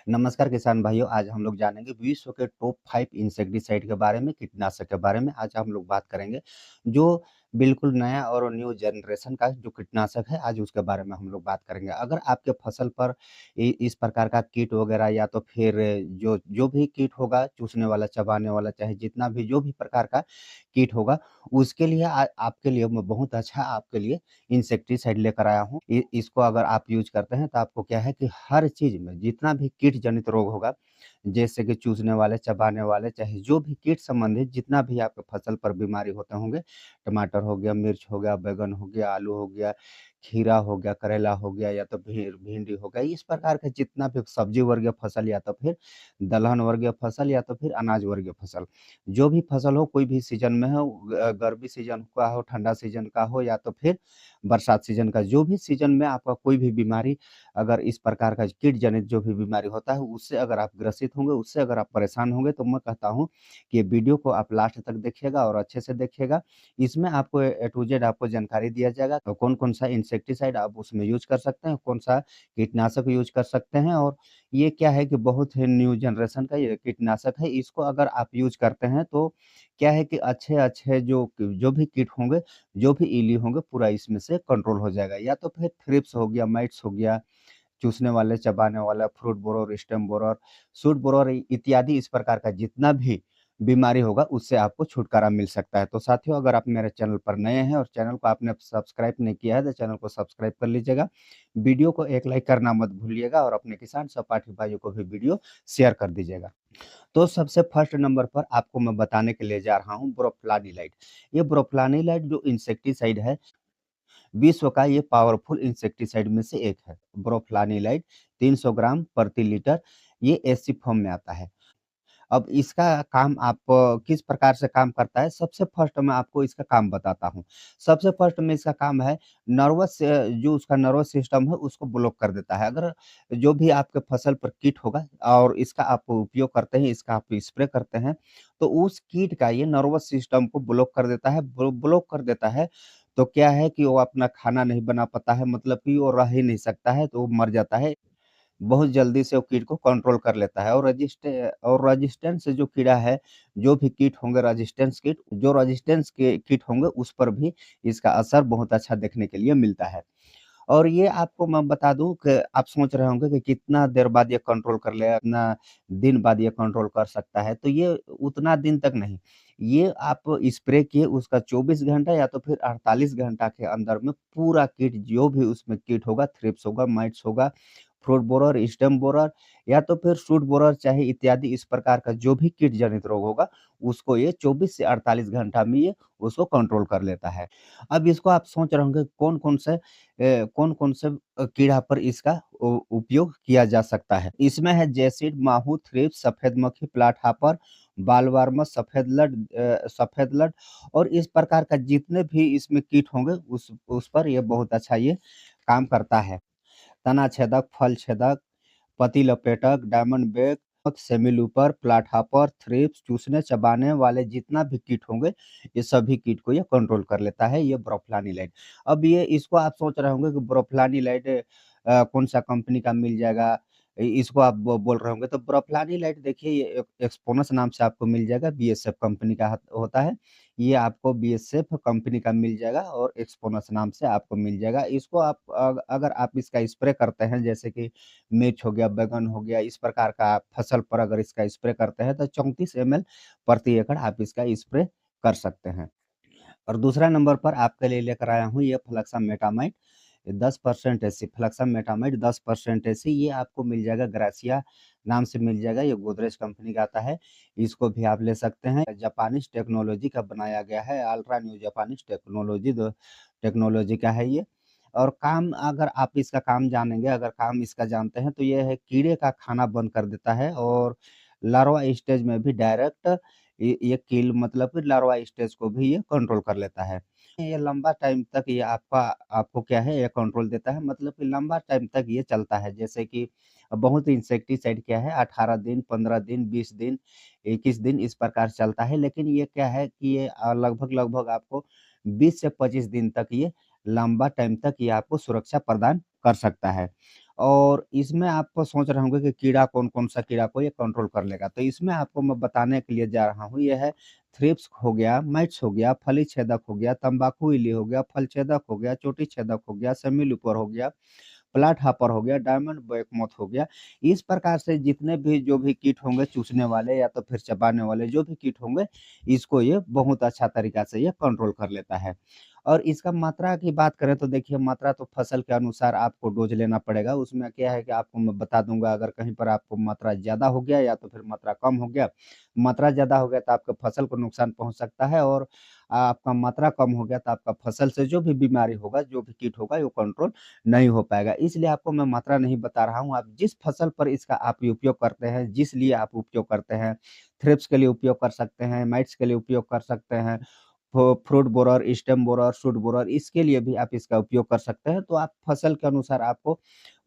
नमस्कार किसान भाइयों, आज हम लोग जानेंगे विश्व के टॉप 5 इंसेक्टिसाइड के बारे में, कीटनाशक के बारे में आज हम लोग बात करेंगे। जो बिल्कुल नया और न्यू जनरेशन का जो कीटनाशक है, आज उसके बारे में हम लोग बात करेंगे। अगर आपके फसल पर इ इस प्रकार का कीट वगैरह या तो फिर जो जो भी कीट होगा, चूसने वाला, चबाने वाला, चाहे जितना भी जो भी प्रकार का कीट होगा, उसके लिए आपके लिए मैं बहुत अच्छा आपके लिए इंसेक्टिसाइड लेकर आया हूँ। इसको अगर आप यूज़ करते हैं तो आपको क्या है कि हर चीज़ में जितना भी कीट जनित रोग होगा, जैसे कि चूसने वाले, चबाने वाले, चाहे जो भी कीट संबंधित जितना भी आपके फसल पर बीमारी होते होंगे, टमाटर हो गया, मिर्च हो गया, बैंगन हो गया, आलू हो गया, खीरा हो गया, करेला हो गया या तो भिंडी हो गया, इस प्रकार का जितना भी सब्जी वर्गीय फसल या तो फिर दलहन वर्गीय फसल या तो फिर अनाज वर्गीय फसल, जो भी फसल हो कोई भी सीज़न में हो, गर्मी सीज़न का हो, ठंडा सीज़न का हो या तो फिर बरसात सीज़न का, जो भी सीज़न में आपका कोई भी बीमारी, अगर इस प्रकार का कीट जनित जो भी बीमारी होता है, उससे अगर आप ग्रसित होंगे, उससे अगर आप परेशान होंगे, तो मैं कहता हूँ कि ये वीडियो को आप लास्ट तक देखिएगा और अच्छे से देखिएगा। इसमें आपको ए टू ज़ेड आपको जानकारी दिया जाएगा, तो कौन-कौन सा इंसेक्टिसाइड आप उसमें यूज़ कर सकते हैं, कौन-सा कीटनाशक यूज़ कर सकते हैं और ये क्या है कि बहुत ही न्यू जनरेशन का ये कीटनाशक है। इसको अगर आप यूज़ करते हैं, तो क्या है कि अच्छे-अच्छे जो भी कीट होंगे, जो भी इली होंगे, पूरा इसमें से कंट्रोल हो जाएगा। या तो फिर थ्रिप्स हो गया, माइट्स हो गया, चूसने वाले, चबाने वाला, fruit borer, stem borer, shoot borer इत्यादि इस प्रकार का जितना भी बीमारी होगा, उससे आपको छुटकारा मिल सकता है। तो साथियों, अगर आप मेरे चैनल पर नए हैं और चैनल को आपने सब्सक्राइब नहीं किया है, तो चैनल को सब्सक्राइब कर लीजिएगा। वीडियो को एक लाइक करना मत भूलिएगा और अपने किसान सहपाठी भाइयों को भी वीडियो शेयर कर दीजिएगा। तो सबसे फर्स्ट नंबर पर आपको मैं बताने के लिए जा रहा हूँ ब्रोफ्लानिलाइड। ये ब्रोफ्लानिलाइड जो इंसेक्टिसाइड है, विश्व का ये पावरफुल इंसेक्टिसाइड में से एक है। ब्रोफ्लानिलाइड 300 ग्राम प्रति लीटर, ये एससी फॉर्म में आता है। अब इसका काम आप किस प्रकार से काम करता है, सबसे फर्स्ट मैं आपको इसका काम बताता हूँ। सबसे फर्स्ट में इसका काम है, जो उसका नर्वस सिस्टम है उसको ब्लॉक कर देता है। अगर जो भी आपके फसल पर कीट होगा और इसका आप उपयोग करते हैं, इसका आप स्प्रे करते हैं, तो उस कीट का ये नर्वस सिस्टम को ब्लॉक कर देता है। ब्लॉक कर देता है, तो क्या है कि वो अपना खाना नहीं बना पाता है, मतलब कि वो रह ही नहीं सकता है, तो वो मर जाता है। बहुत जल्दी से वो कीट को कंट्रोल कर लेता है और रेजिस्टेंस जो कीड़ा है, जो भी कीट होंगे रेजिस्टेंस के कीट होंगे उस पर भी इसका असर बहुत अच्छा देखने के लिए मिलता है। और ये आपको मैं बता दूँ कि आप सोच रहे होंगे कि कितना देर बाद ये कंट्रोल कर लेगा, कितना दिन बाद ये कंट्रोल कर सकता है, तो ये उतना दिन तक नहीं। ये आप स्प्रे किए उसका 24 घंटा या तो फिर 48 घंटा के अंदर में पूरा कीट जो भी उसमें कीट होगा, थ्रिप्स होगा, माइट्स होगा, फ्रूट बोरर, स्टेम बोरर या तो फिर शूट बोरर चाहे इत्यादि इस प्रकार का जो भी कीट जनित रोग होगा, उसको ये 24 से 48 घंटा में ये उसको कंट्रोल कर लेता है। अब इसको आप सोच रहे होंगे कौन-कौन से कीड़ा पर इसका उपयोग किया जा सकता है। इसमें है जैसिड, माहू, थ्रिप्स, सफेद मक्खी, प्लाट हॉपर, बालवार्मस, सफेद लट और इस प्रकार का जितने भी इसमें कीट होंगे उस पर ये बहुत अच्छा ये काम करता है। तना छेदक, फल छेदक, पत्ती लपेटक, diamondback, semi looper, plant hopper, thrips, चूसने चबाने वाले जितना भी कीट होंगे, ये सभी कीट को ये कंट्रोल कर लेता है, ये ब्रोफ्लानिलाइड। अब ये इसको आप सोच रहे होंगे कि ब्रोफ्लानिलाइड कौन-सा कंपनी का मिल जाएगा? इसको आप बोल रहे होंगे, तो ब्रोफ्लानिलाइड देखिए ये एक्सपोनस नाम से आपको मिल जाएगा, बीएसएफ कंपनी का होता है। ये आपको बीएसएफ कंपनी का मिल जाएगा और एक्सपोनस नाम से आपको मिल जाएगा। इसको आप अगर आप इसका स्प्रे करते हैं, जैसे कि मिर्च हो गया, बैंगन हो गया, इस प्रकार का आप फसल पर अगर इसका स्प्रे करते हैं, तो 34 एमएल प्रति एकड़ आप इसका स्प्रे कर सकते हैं। और दूसरा नंबर पर आपके लिए लेकर आया हूँ ये फ्लक्सामेटामाइड 10% एससी, फ्लक्सामेटामाइड 10% एससी, ये आपको मिल जाएगा ग्रासिया नाम से मिल जाएगा, ये गोदरेज कंपनी का आता है। इसको भी आप ले सकते हैं। जापानीज़ टेक्नोलॉजी का बनाया गया है, अल्ट्रा न्यू जापानीज़ टेक्नोलॉजी का है ये। और काम अगर आप इसका काम जानेंगे, अगर काम इसका जानते हैं, तो ये है कीड़े का खाना बंद कर देता है और लार्वा स्टेज में भी डायरेक्ट ये किल मतलब कि लार्वा स्टेज को भी ये कंट्रोल कर लेता है। ये लंबा टाइम तक ये आपको क्या है ये कंट्रोल देता है, मतलब कि लंबा टाइम तक ये चलता है। जैसे कि बहुत इंसेक्टिसाइड क्या है 18 दिन, 15 दिन, 20 दिन, 21 दिन इस प्रकार चलता है। लेकिन ये क्या है कि ये लगभग आपको 20 से 25 दिन तक ये लंबा टाइम तक ये आपको सुरक्षा प्रदान कर सकता है। और इसमें आप सोच रहे होंगे कि कीड़ा कौन-कौन सा कीड़ा को ये कंट्रोल कर लेगा। तो इसमें आपको मैं बताने के लिए जा रहा हूँ, ये है थ्रिप्स हो गया, माइट्स हो गया, फली छेदक हो गया, तम्बाकू इल्ली हो गया, फल छेदक हो गया, चोटी छेदक हो गया, सेमी लूपर हो गया, प्लाट हॉपर हो गया, डायमंड बेकमोथ हो गया। इस प्रकार से जितने भी जो भी कीट होंगे चूसने वाले या तो फिर चबाने वाले जो भी कीट होंगे, इसको ये बहुत अच्छा तरीका से ये कंट्रोल कर लेता है। और इसका मात्रा की बात करें तो देखिए मात्रा तो फसल के अनुसार आपको डोज़ लेना पड़ेगा। उसमें क्या है कि आपको मैं बता दूँगा अगर कहीं पर आपको मात्रा ज़्यादा हो गया या तो फिर मात्रा कम हो गया। मात्रा ज़्यादा हो गया तो आपके फसल को नुकसान पहुँच सकता है और आपका मात्रा कम हो गया तो आपका फसल से जो भी बीमारी होगा, जो भी कीट होगा वो कंट्रोल नहीं हो पाएगा। इसलिए आपको मैं मात्रा नहीं बता रहा हूँ, आप जिस फसल पर इसका आप उपयोग करते हैं, जिस लिए आप उपयोग करते हैं, थ्रिप्स के लिए उपयोग कर सकते हैं, माइट्स के लिए उपयोग कर सकते हैं, fruit borer, stem borer, shoot borer इसके लिए भी आप इसका उपयोग कर सकते हैं। तो आप फसल के अनुसार आपको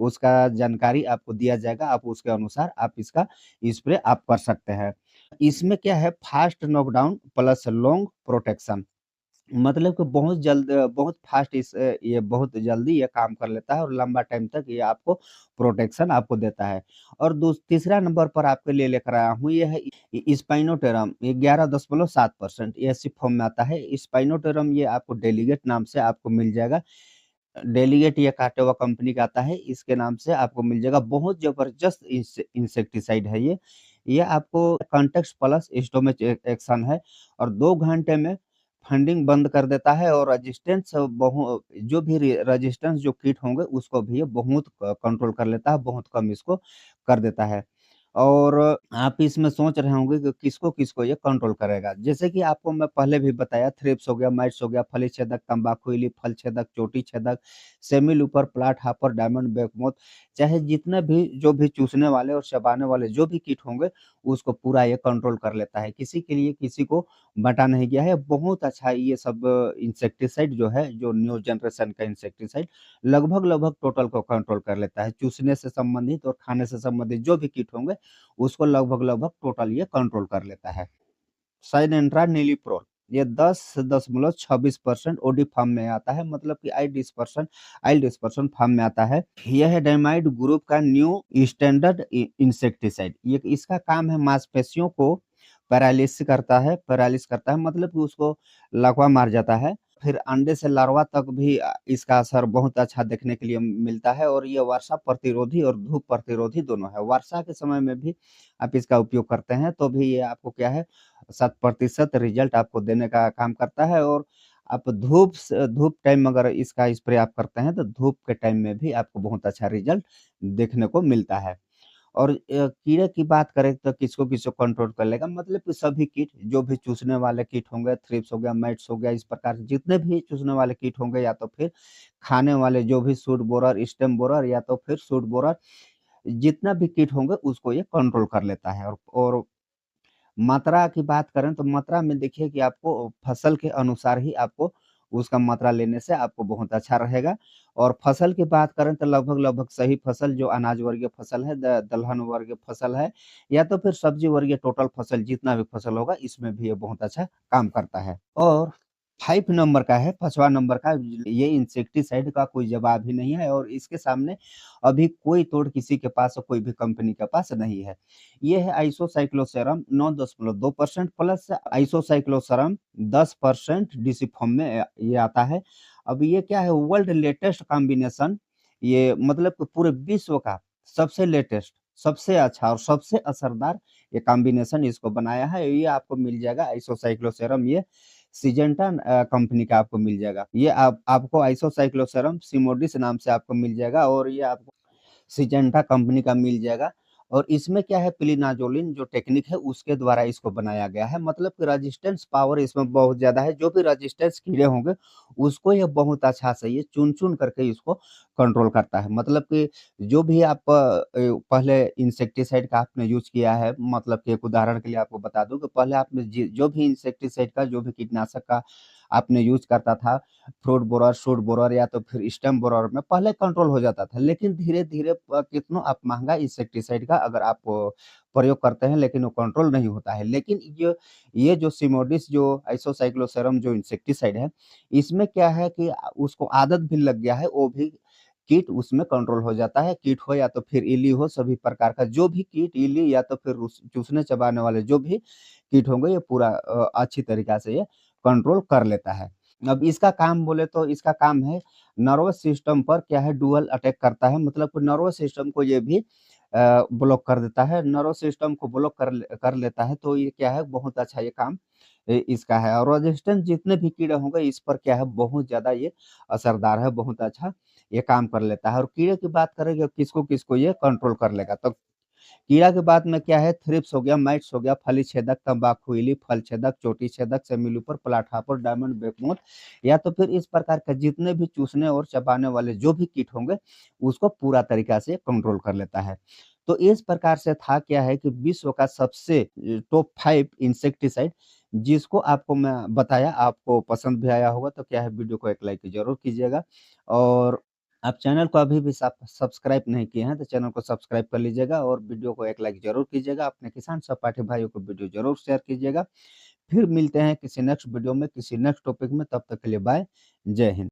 उसका जानकारी आपको दिया जाएगा, आप उसके अनुसार आप इसका स्प्रे आप कर सकते हैं। इसमें क्या है fast knockdown plus long protection. मतलब कि बहुत फ़ास्ट ये बहुत जल्दी ये काम कर लेता है और लंबा टाइम तक ये आपको प्रोटेक्शन आपको देता है। और तीसरा नंबर पर आपके लिए लेकर आया हूँ ये है स्पाइनोटेरम ये 11.7% ये ऐसी फॉर्म में आता है। स्पाइनोटेरम ये आपको डेलीगेट नाम से आपको मिल जाएगा। डेलीगेट ये कांटेवा कंपनी का आता है, इसके नाम से आपको मिल जाएगा। बहुत ज़बरदस्त इंसेक्टिसाइड है ये। ये आपको कॉन्टेक्स्ट प्लस स्टोमेच एक्शन है और 2 घंटे में फंडिंग बंद कर देता है और रेजिस्टेंस जो भी रेजिस्टेंस जो कीट होंगे उसको भी ये बहुत कंट्रोल कर लेता है, बहुत कम इसको कर देता है। और आप इसमें सोच रहे होंगे कि किसको-किसको ये कंट्रोल करेगा। जैसे कि आपको मैं पहले भी बताया थ्रिप्स हो गया, माइट्स हो गया, फली छेदक, तम्बाकू इल्ली, फल छेदक, चोटी छेदक, semi looper, plant hopper, diamond back moth, चाहे जितने भी जो भी चूसने वाले और चबाने वाले जो भी कीट होंगे, उसको पूरा ये कंट्रोल कर लेता है। किसी के लिए किसी को बाँटा नहीं गया है। बहुत अच्छा ये सब इंसेक्टिसाइड जो है, जो न्यू जनरेशन का इंसेक्टिसाइड लगभग-लगभग टोटल को कंट्रोल कर लेता है। चूसने से संबंधित और खाने से संबंधित जो भी कीट होंगे, उसको लगभग-लगभग टोटल ये कंट्रोल कर लेता है। साइनेंट्रा नीलीप्रोल ये 10.26% ओडी फॉर्म में आता है मतलब कि आइल डिस्पर्सन फॉर्म में आता है। यह है डाइमाइड ग्रुप का न्यू स्टैंडर्ड इंसेक्टिसाइड। ये इसका काम है मांसपेशियों को पैरालिसिस करता है मतलब कि उसको लकवा मार जाता है। फिर अंडे से लार्वा तक भी इसका असर बहुत अच्छा देखने के लिए मिलता है और ये वर्षा प्रतिरोधी और धूप प्रतिरोधी दोनों है। वर्षा के समय में भी आप इसका उपयोग करते हैं तो भी ये आपको क्या है 100% रिज़ल्ट आपको देने का काम करता है और आप धूप टाइम अगर इसका स्प्रे आप करते हैं तो धूप के टाइम में भी आपको बहुत अच्छा रिज़ल्ट देखने को मिलता है। और कीड़े की बात करें तो किसको-किसको कंट्रोल कर लेगा मतलब कि सभी कीट जो भी चूसने वाले कीट होंगे, थ्रिप्स हो गया, माइट्स हो गया, इस प्रकार से जितने भी चूसने वाले कीट होंगे या तो फिर खाने वाले जो भी सूट बोरर, स्टेम बोरर या तो फिर सूट बोरर, जितना भी कीट होंगे उसको ये कंट्रोल कर लेता है। और मात्रा की बात करें तो मात्रा में देखिए कि आपको फसल के अनुसार ही आपको उसका मात्रा लेने से आपको बहुत अच्छा रहेगा। और फसल की बात करें तो लगभग-लगभग सही फसल जो अनाज वर्गीय फसल है, दलहन वर्गीय फसल है या तो फिर सब्जी वर्गीय टोटल फसल जितना भी फसल होगा इसमें भी ये बहुत अच्छा काम करता है। और 5 नंबर का है, 5वाँ नंबर का ये इंसेक्टिसाइड का कोई जवाब ही नहीं है और इसके सामने अभी कोई तोड़ किसी के पास और कोई भी कंपनी के पास नहीं है। ये है आइसोसाइक्लोसेरम 9.2% प्लस आइसोसाइक्लोसेरम 10% डिसिफॉर्म में ये आता है। अब ये क्या है वर्ल्ड लेटेस्ट कॉम्बिनेशन ये मतलब कि पूरे विश्व का सबसे लेटेस्ट, सबसे अच्छा और सबसे असरदार ये कॉम्बिनेशन इसको बनाया है। ये आपको मिल जाएगा आइसोसाइक्लोसेरम ये सिजेंटा कंपनी का आपको मिल जाएगा। ये आप आपको आइसोसाइक्लोसेरम सिमोडिस नाम से आपको मिल जाएगा और ये आपको सिजेंटा कंपनी का मिल जाएगा और इसमें क्या है प्लिनाज़ोलिन जो टेक्निक है उसके द्वारा इसको बनाया गया है मतलब कि रेजिस्टेंस पावर इसमें बहुत ज़्यादा है, जो भी रेजिस्टेंस कीड़े होंगे उसको ये बहुत अच्छा से ये चुन-चुन करके इसको कंट्रोल करता है। मतलब कि जो भी आप पहले इंसेक्टिसाइड का आपने यूज़ किया है मतलब कि एक उदाहरण के लिए आपको बता दूँ कि पहले आपने जो भी इंसेक्टिसाइड का जो भी कीटनाशक का आपने यूज़ करता था फ्रूट बोरर, शूट बोरर या तो फिर स्टेम बोरर में पहले कंट्रोल हो जाता था। लेकिन धीरे-धीरे कितनो आप महँगा इंसेक्टिसाइड का अगर आप प्रयोग करते हैं लेकिन वो कंट्रोल नहीं होता है। लेकिन ये जो सिमोडिस जो आइसोसाइक्लोसेरम जो इंसेक्टिसाइड है, इसमें क्या है कि उसको आदत भी लग गया है, वो भी कीट उसमें कंट्रोल हो जाता है। कीट हो या तो फिर इल्ली हो, सभी प्रकार का जो भी कीट, इल्ली या तो फिर उस चूसने चबाने वाले जो भी कीट होंगे, ये पूरा अच्छी तरीक़ा से ये कंट्रोल कर लेता है। अब इसका काम बोले तो इसका काम है नर्वस सिस्टम पर क्या है डुअल अटैक करता है, मतलब नर्वस सिस्टम को ये भी ब्लॉक कर देता है। नर्वस सिस्टम को ब्लॉक कर लेता है, तो ये क्या है बहुत अच्छा ये काम इसका है, और रेजिस्टेंस जितने भी कीड़े होंगे इस पर क्या है बहुत ज़्यादा ये असरदार है, बहुत अच्छा ये काम कर लेता है। और कीड़े की बात करेंगे किसको-किसको ये कंट्रोल कर लेगा, तो कीड़ा के बाद में क्या है थ्रिप्स हो गया, माइट्स हो गया, फली छेदक, तम्बाकू इल्ली, फल छेदक, चोटी छेदक, सेमिल्यूपर, प्लाटापर, डायमंड बेकमोथ, या तो फिर इस प्रकार के जितने भी चूसने और चबाने वाले जो भी कीट होंगे, उसको पूरा तरीक़ा से कंट्रोल कर लेता है। तो इस प्रकार से था क्या है कि विश्व का सबसे टॉप 5 इंसेक्टिसाइड जिसको आपको मैं बताया, आपको पसंद भी आया होगा, तो क्या है वीडियो को एक लाइक ज़रूर कीजिएगा, और आप चैनल को अभी भी सब्सक्राइब नहीं किए हैं, तो चैनल को सब्सक्राइब कर लीजिएगा और वीडियो को एक लाइक ज़रूर कीजिएगा। अपने किसान सहपाठी भाइयों को वीडियो ज़रूर शेयर कीजिएगा। फिर मिलते हैं किसी नेक्स्ट वीडियो में, किसी नेक्स्ट टॉपिक में, तब तक के लिए बाय। जय हिंद।